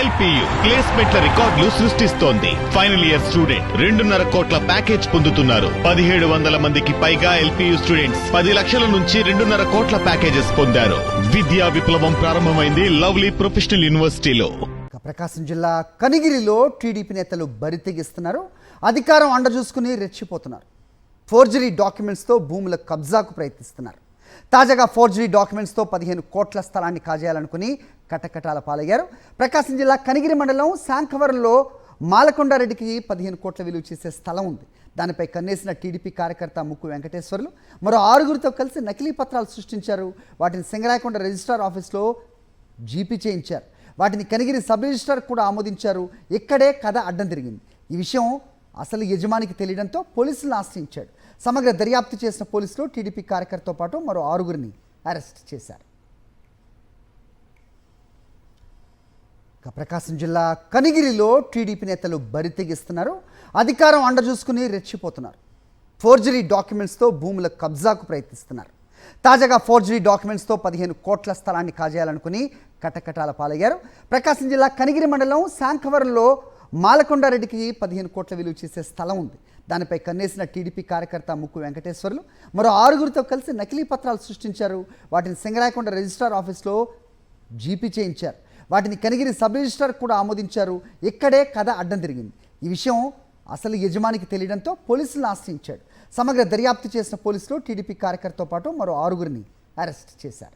LPU ప్లేస్మెంట్ల రికార్డులు సృష్టిస్తోంది. Final year student 2.5 కోట్ల ప్యాకేజ్ పొందుతున్నారు. 1700 మందికి పైగా ఎల్పియు స్టూడెంట్స్ 10 లక్షల నుంచి 2.5 కోట్ల ప్యాకేజెస్ పొందారు. విద్యా విప్లవం ప్రారంభమైంది లవ్లీ ప్రొఫెషనల్ యూనివర్సిటీలో. ప్రకాశం జిల్లా కనిగిరిలో టీడీపీ నేతలు బరితెగిస్తున్నారు. అధికారం అండ చూసుకుని రెచ్చిపోతున్నారు. ఫోర్జరీ డాక్యుమెంట్స్తో భూముల కబ్జాకు ప్రయత్నిస్తున్నారు. తాజాగా ఫోర్జరీ డాక్యుమెంట్స్తో 15 కోట్ల స్థలాన్ని కాజేయాలనుకుని కటకటాల పాలయ్యారు. ప్రకాశం జిల్లా కనిగిరి మండలం శాంఖవరంలో మాలకొండారెడ్డికి 15 కోట్ల విలువ చేసే స్థలం ఉంది. దానిపై కన్నేసిన టీడీపీ కార్యకర్త ముక్కు వెంకటేశ్వర్లు మరో 6గురితో కలిసి నకిలీ పత్రాలు సృష్టించారు. వాటిని సింగరాయకొండ రిజిస్ట్రార్ ఆఫీస్లో జీపీ చేయించారు. వాటిని కనిగిరి సబ్ రిజిస్ట్రార్ కూడా ఆమోదించారు. ఇక్కడే కథ అడ్డం తిరిగింది. ఈ విషయం అసలు యజమానికి తెలియడంతో పోలీసులను ఆశ్రయించాడు. సమగ్ర దర్యాప్తు చేసిన పోలీసులు టీడీపీ కార్యకర్తతో పాటు మరో 6గురిని అరెస్ట్ చేశారు. ప్రకాశం జిల్లా కనిగిరిలో టీడీపీ నేతలు బరితెగిస్తున్నారు. అధికారం అండ చూసుకుని రెచ్చిపోతున్నారు. ఫోర్జరీ డాక్యుమెంట్స్తో భూముల కబ్జాకు ప్రయత్నిస్తున్నారు. తాజాగా ఫోర్జరీ డాక్యుమెంట్స్తో 15 కోట్ల స్థలాన్ని కాజేయాలనుకుని కటకటాల పాలయ్యారు. ప్రకాశం జిల్లా కనిగిరి మండలం శాంఖవరంలో మాలకొండారెడ్డికి 15 కోట్ల విలువ చేసే స్థలం ఉంది. దానిపై కన్నేసిన టీడీపీ కార్యకర్త ముక్కు వెంకటేశ్వర్లు మరో 6గురితో కలిసి నకిలీ పత్రాలు సృష్టించారు. వాటిని సింగరాయకొండ రిజిస్ట్రార్ ఆఫీస్లో జీపీ చేయించారు. వాటిని కనిగిరి సబ్ రిజిస్ట్రార్ కూడా ఆమోదించారు. ఇక్కడే కథ అడ్డం తిరిగింది. ఈ విషయం అసలు యజమానికి తెలియడంతో పోలీసులను ఆశ్రయించాడు. సమగ్ర దర్యాప్తు చేసిన పోలీసులు టీడీపీ కార్యకర్తతో పాటు మరో 6గురిని అరెస్ట్ చేశారు.